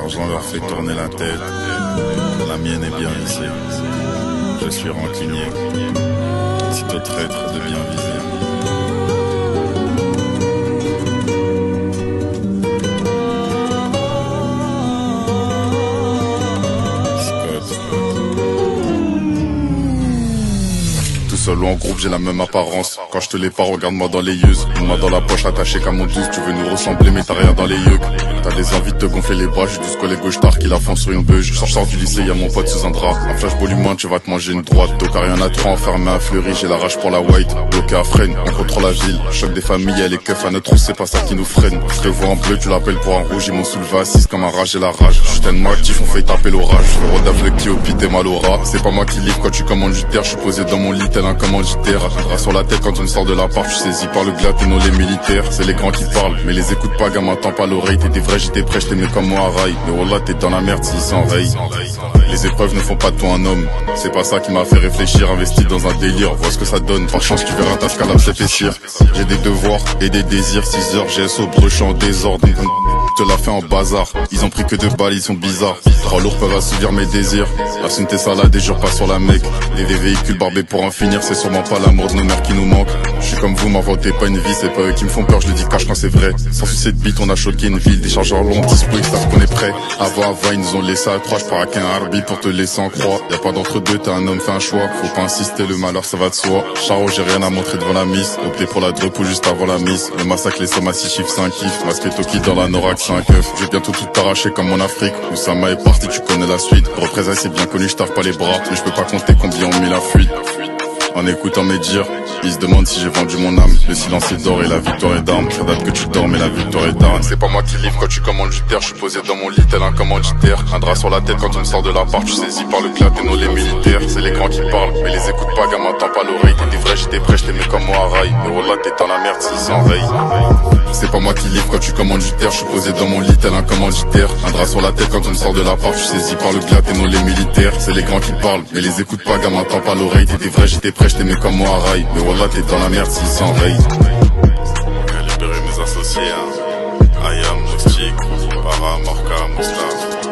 l'argent leur fait tourner la tête. La mienne est bien ici. Je suis rancunier. Sitôt traître de bien viser. Seul ou en groupe, j'ai la même apparence. Quand je te l'ai pas, regarde-moi dans les yeux. Mon main dans la poche, attaché comme mon douce. Tu veux nous ressembler, mais t'as rien dans les yeux. T'as des envies de te gonfler les bras. J'ai du collègue gauche tard qui la fond sur une beuge. Je sors du lycée, y'a mon pote sous un drap. Un flash volume 1, tu vas te manger une droite. Donc rien à trois, enfermé à Fleury. J'ai la rage pour la white, bloqué à freine. On contrôle la ville, choc des familles, elle est keuf à notre trou, c'est pas ça qui nous freine. Je te vois en bleu, tu l'appelles pour un rouge. Ils m'ont soulevé assise comme un rage et la rage. Je suis tellement actif, on fait taper l'orage. Je redave le qui au pit et mal au rat. C'est pas moi qui livre quand tu commandes du terre. Je suis posé dans mon lit tel un commanditaire. Un drap sur la tête quand on sort de l'appart, tu saisis par le glas et non les militaires. C'est les grands qui parlent, mais les écoute pas, gamin, tends pas l'oreille. T'es vrai, j'étais prêt, j't'aimais comme moi à rail. Mais wallah, t'es dans la merde s'ils s'enrayent. Les épreuves ne font pas de toi un homme. C'est pas ça qui m'a fait réfléchir, investi dans un délire. Vois ce que ça donne, par chance tu verras ta scalade s'épaissir. J'ai des devoirs et des désirs, 6 heures, j'ai sobre, je suis en désordre. Je te la fais en bazar, ils ont pris que 2 balles, ils sont bizarres. 3 lourds peuvent assouvir mes désirs. La sunne tes salades et jure pas sur la mec. Des véhicules barbés pour en finir, c'est sûrement pas l'amour de nos mères qui nous manque. Je suis comme vous, m'inventez pas une vie, c'est pas eux qui me font peur, je le dis cache quand c'est vrai. Sans sucer de bite, on a choqué une ville, des chargeurs longs, 10 pouilles, ça qu'on est prêt. Avant, ils nous ont laissé à 3, je pars avec un harbi pour te laisser en croix. Y'a pas d'entre deux, t'es un homme, fais un choix. Faut pas insister, le malheur ça va de soi. Charo, j'ai rien à montrer devant la miss. Opté pour la drop ou juste avant la miss. Le massacre, les sommes à 6 chiffres, c'est un kiff. Masqué Toki dans la Norac, c'est un keuf. Je vais bientôt tout t'arracher comme en Afrique. Oussama est parti, tu connais la suite. Représailles, c'est bien connu, je t'arrive pas les bras. Mais je peux pas compter combien on met la fuite. En écoutant mes dires, ils se demandent si j'ai vendu mon âme. Le silence est d'or et la victoire est d'armes. Ça date que tu dors mais la victoire est d'armes. C'est pas moi qui livre quand tu commandes du terre. Je suis posé dans mon lit tel un commanditaire. Un drap sur la tête quand on me sort de l'appart. Tu saisis par le glas et non les militaires. C'est les grands qui parlent mais les écoute pas, gamin, tends pas l'oreille. T'es vrai, j'étais prêt, j't'aimais comme moi à rail. Mais wallah, t'es dans la merde s'ils s'enrayent. C'est pas moi qui livre quand tu commandes du terre. Je suis posé dans mon lit tel un commanditaire. Un drap sur la tête quand on me sort de l'appart. Tu saisis par le glas et non les militaires. C'est les grands qui parlent mais les écoute pas, gamin, tends pas l'oreille. T'es vrai, j'étais prêt, j't'aimais comme moi à rail. Mais wallah, t'es dans la merde s'ils s'enrayent. Libérer mes associés, hein. Ayam, Moustique, Para, Morka, Moustapha.